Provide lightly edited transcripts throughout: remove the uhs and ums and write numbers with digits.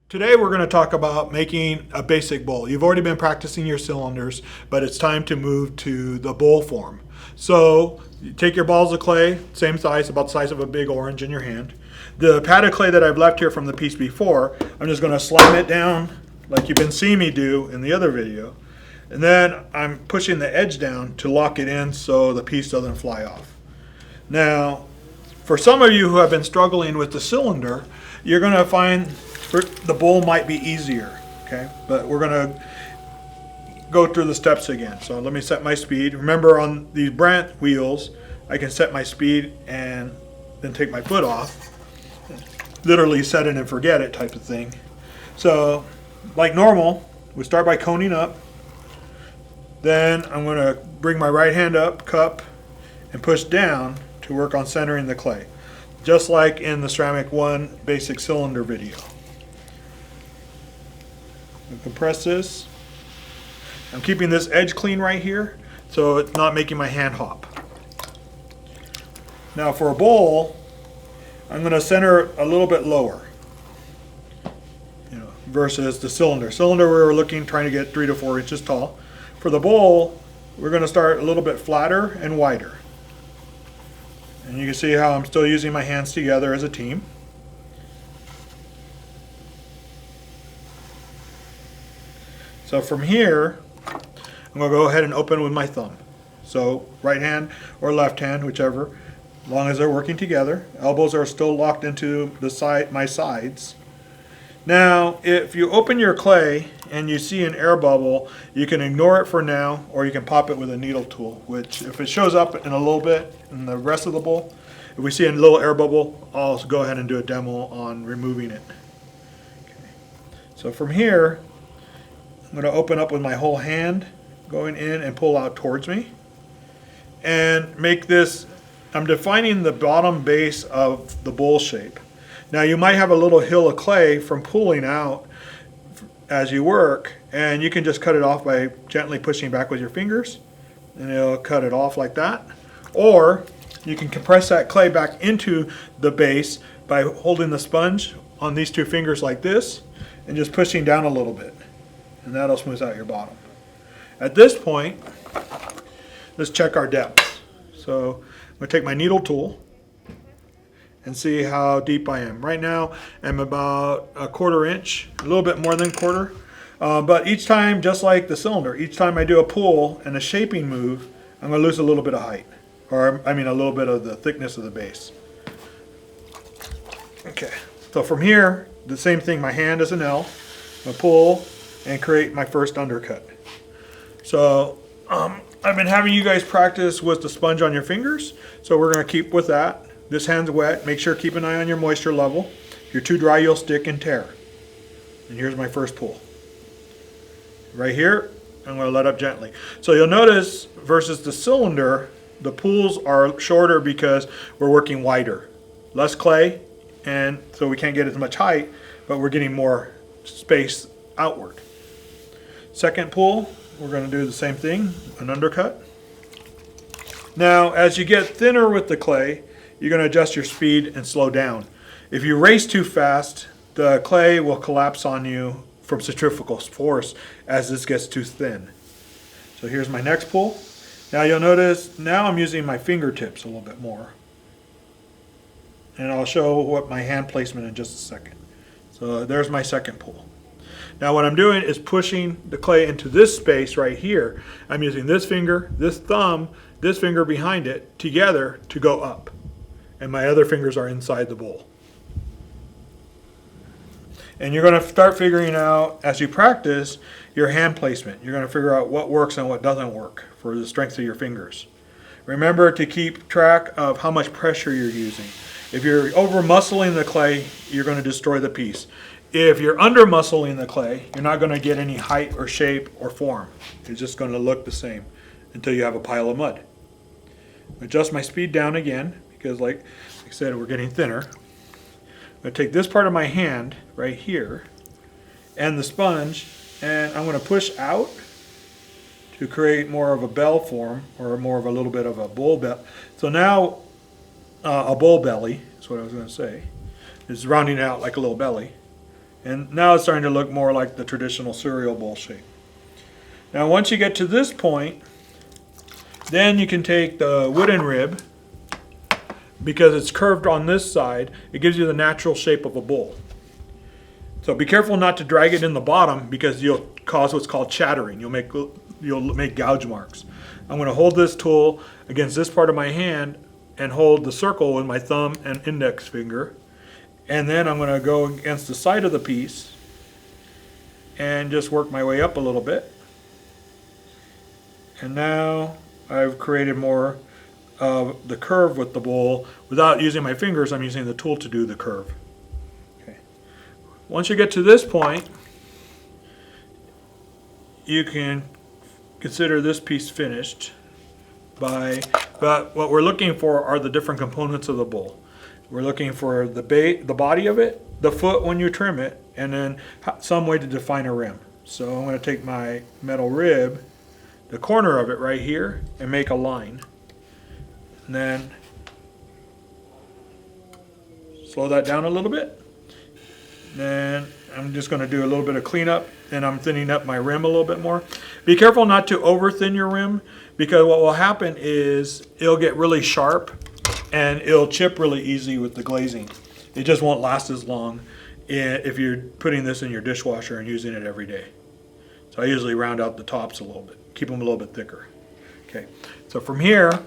Today we're going to talk about making a basic bowl. You've already been practicing your cylinders, but it's time to move to the bowl form. So you take your balls of clay, same size, about the size of a big orange in your hand. The pad of clay that I've left here from the piece before, I'm just going to slime it down like you've been seeing me do in the other video. And then I'm pushing the edge down to lock it in so the piece doesn't fly off. Now, for some of you who have been struggling with the cylinder, you're going to find the bowl might be easier, okay? But we're going to go through the steps again. So let me set my speed. Remember, on these Brandt wheels, I can set my speed and then take my foot off. Literally set it and forget it type of thing. So like normal, we start by coning up. Then I'm going to bring my right hand up, cup, and push down to work on centering the clay, just like in the Ceramic 1 basic cylinder video. Compress this. I'm keeping this edge clean right here so it's not making my hand hop. Now for a bowl, I'm going to center a little bit lower, versus the cylinder. Cylinder we were trying to get 3 to 4 inches tall. For the bowl, we're going to start a little bit flatter and wider. And you can see how I'm still using my hands together as a team. So from here, I'm going to go ahead and open with my thumb. So right hand or left hand, whichever, as long as they're working together. Elbows are still locked into my sides. Now, if you open your clay and you see an air bubble, you can ignore it for now, or you can pop it with a needle tool, which if it shows up in a little bit in the rest of the bowl, if we see a little air bubble, I'll go ahead and do a demo on removing it. Okay. So from here, I'm going to open up with my whole hand, going in and pull out towards me. And make this, I'm defining the bottom base of the bowl shape. Now you might have a little hill of clay from pulling out as you work, and you can just cut it off by gently pushing back with your fingers, and it'll cut it off like that. Or you can compress that clay back into the base by holding the sponge on these two fingers like this, and just pushing down a little bit. And that'll smooth out your bottom. At this point, let's check our depth. So I'm going to take my needle tool and see how deep I am. Right now I'm about a 1/4 inch, a little bit more than 1/4. But each time, just like the cylinder, each time I do a pull and a shaping move, I'm going to lose a little bit of height. Or I mean a little bit of the thickness of the base. Okay, so from here, the same thing, my hand is an L. I'm going to pull and create my first undercut. So I've been having you guys practice with the sponge on your fingers, so we're going to keep with that. This hand's wet. Make sure to keep an eye on your moisture level. If you're too dry, you'll stick and tear. And here's my first pull. Right here, I'm going to let up gently. So you'll notice versus the cylinder, the pulls are shorter because we're working wider. Less clay, and so we can't get as much height, but we're getting more space outward. Second pull, we're going to do the same thing, an undercut. Now, as you get thinner with the clay, you're going to adjust your speed and slow down. If you race too fast, the clay will collapse on you from centrifugal force as this gets too thin. So here's my next pull. Now you'll notice, now I'm using my fingertips a little bit more. And I'll show what my hand placement in just a second. So there's my second pull. Now what I'm doing is pushing the clay into this space right here. I'm using this finger, this thumb, this finger behind it together to go up. And my other fingers are inside the bowl. And you're going to start figuring out, as you practice, your hand placement. You're going to figure out what works and what doesn't work for the strength of your fingers. Remember to keep track of how much pressure you're using. If you're over muscling the clay, you're going to destroy the piece. If you're under muscling the clay, you're not going to get any height or shape or form. It's just going to look the same until you have a pile of mud. Adjust my speed down again because like I said, we're getting thinner. I'm going to take this part of my hand right here and the sponge, and I'm going to push out to create more of a bell form, or more of a little bit of a bowl bell. So now a bowl belly is what I was going to say. It's rounding out like a little belly. And now it's starting to look more like the traditional cereal bowl shape. Now once you get to this point, then you can take the wooden rib, because it's curved on this side, it gives you the natural shape of a bowl. So be careful not to drag it in the bottom, because you'll cause what's called chattering. You'll make gouge marks. I'm going to hold this tool against this part of my hand and hold the circle with my thumb and index finger. And then I'm going to go against the side of the piece and just work my way up a little bit. And now I've created more of the curve with the bowl. Without using my fingers, I'm using the tool to do the curve. Okay. Once you get to this point, you can consider this piece finished. But what we're looking for are the different components of the bowl. We're looking for the body of it, the foot when you trim it, and then some way to define a rim. So I'm going to take my metal rib, the corner of it right here, and make a line. And then slow that down a little bit. Then I'm just going to do a little bit of cleanup, and I'm thinning up my rim a little bit more. Be careful not to over thin your rim, because what will happen is it'll get really sharp and it'll chip really easy with the glazing. It just won't last as long if you're putting this in your dishwasher and using it every day. So I usually round out the tops a little bit, keep them a little bit thicker. Okay, so from here,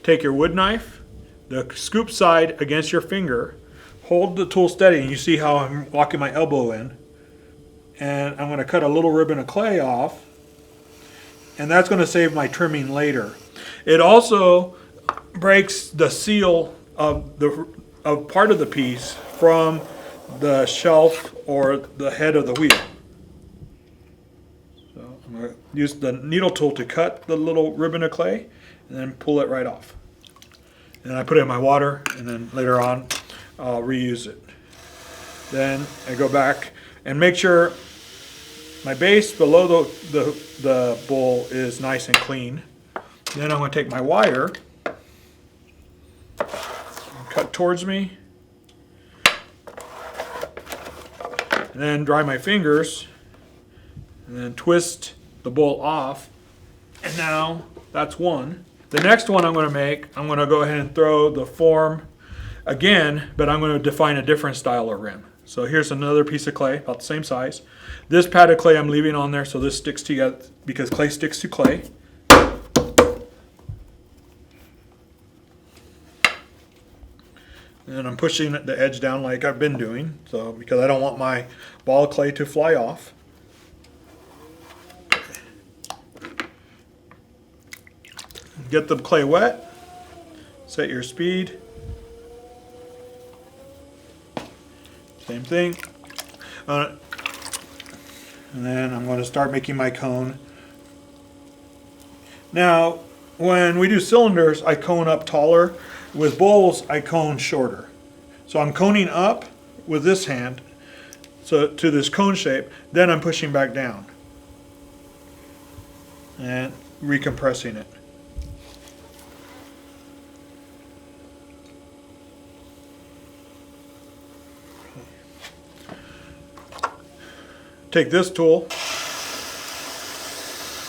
take your wood knife, the scoop side against your finger, hold the tool steady, and you see how I'm locking my elbow in. And I'm going to cut a little ribbon of clay off, and that's going to save my trimming later. It also breaks the seal of part of the piece from the shelf or the head of the wheel. So I'm going to use the needle tool to cut the little ribbon of clay and then pull it right off. And I put it in my water, and then later on I'll reuse it. Then I go back and make sure my base below the bowl is nice and clean. Then I'm going to take my wire, cut towards me, and then dry my fingers, and then twist the bowl off. And now that's one. The next one I'm going to make, I'm going to go ahead and throw the form again, but I'm going to define a different style of rim. So here's another piece of clay, about the same size. This pad of clay I'm leaving on there so this sticks together, because clay sticks to clay. And I'm pushing the edge down like I've been doing, so because I don't want my ball of clay to fly off. Get the clay wet, set your speed. Same thing. And then I'm going to start making my cone. Now, when we do cylinders, I cone up taller. With bowls, I cone shorter. So I'm coning up with this hand, so to this cone shape, then I'm pushing back down and recompressing it. Take this tool,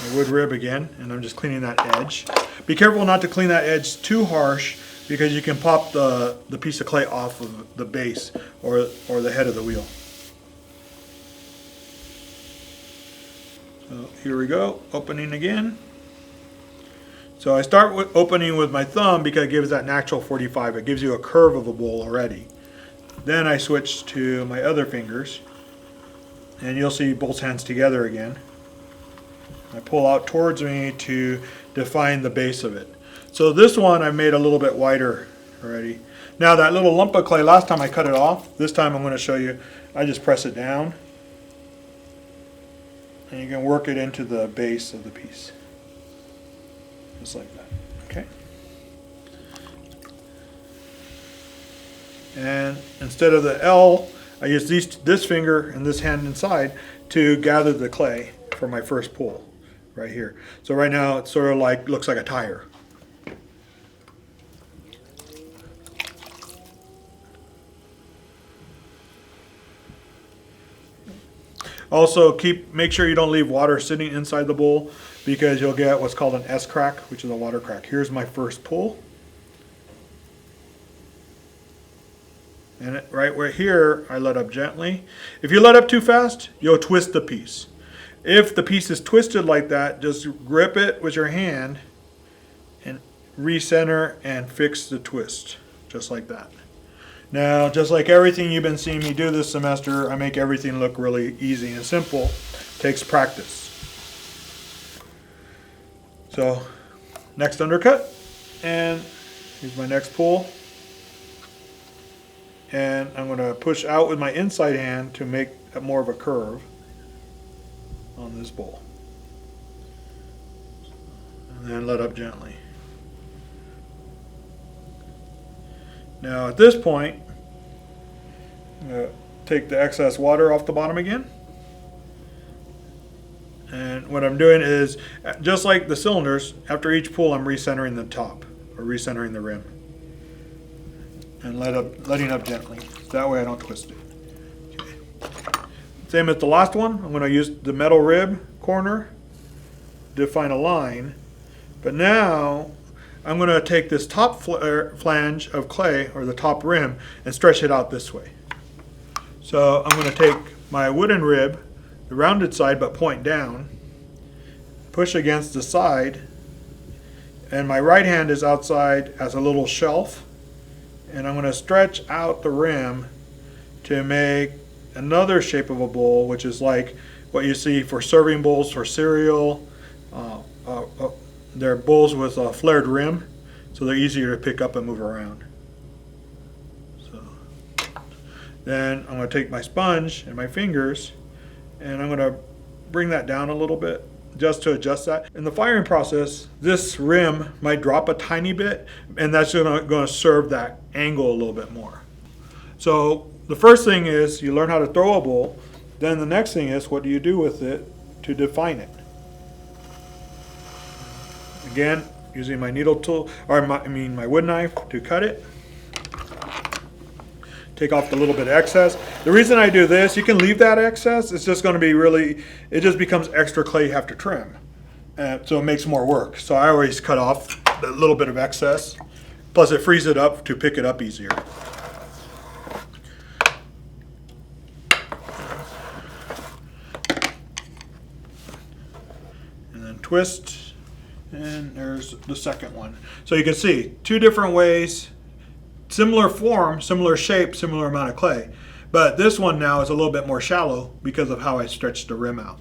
a wood rib again, and I'm just cleaning that edge. Be careful not to clean that edge too harsh, because you can pop the piece of clay off of the base or the head of the wheel. So here we go, opening again. So I start with opening with my thumb because it gives that natural 45. It gives you a curve of a bowl already. Then I switch to my other fingers, and you'll see both hands together again. I pull out towards me to define the base of it. So this one I made a little bit wider already. Now that little lump of clay, last time I cut it off. This time I'm going to show you, I just press it down. And you can work it into the base of the piece. Just like that. Okay. And instead of the L, I use this finger and this hand inside to gather the clay for my first pull right here. So right now it sort of like looks like a tire. Also, make sure you don't leave water sitting inside the bowl, because you'll get what's called an S crack, which is a water crack. Here's my first pull. And right where here, I let up gently. If you let up too fast, you'll twist the piece. If the piece is twisted like that, just grip it with your hand and recenter and fix the twist, just like that. Now, just like everything you've been seeing me do this semester, I make everything look really easy and simple. Takes practice. So, next undercut, and here's my next pull. And I'm going to push out with my inside hand to make more of a curve on this bowl. And then let up gently. Now at this point, I'm going to take the excess water off the bottom again. And what I'm doing is, just like the cylinders, after each pull I'm recentering the top, or recentering the rim. And letting up gently. That way I don't twist it. Okay. Same as the last one. I'm going to use the metal rib corner to define a line. But now I'm going to take this top flange of clay, or the top rim, and stretch it out this way. So I'm going to take my wooden rib, the rounded side but point down, push against the side, and my right hand is outside as a little shelf. And I'm going to stretch out the rim to make another shape of a bowl, which is like what you see for serving bowls for cereal. They're bowls with a flared rim, so they're easier to pick up and move around. So then I'm going to take my sponge and my fingers, and I'm going to bring that down a little bit, just to adjust that. In the firing process, this rim might drop a tiny bit, and that's going to serve that angle a little bit more. So the first thing is you learn how to throw a bowl. Then the next thing is, what do you do with it to define it? Again, using my needle tool, or my wood knife to cut it. Take off the little bit of excess. The reason I do this, you can leave that excess. It's just going to be it just becomes extra clay you have to trim. So it makes more work. So I always cut off a little bit of excess. Plus it frees it up to pick it up easier. And then twist, and there's the second one. So you can see two different ways. Similar form, similar shape, similar amount of clay. But this one now is a little bit more shallow because of how I stretched the rim out.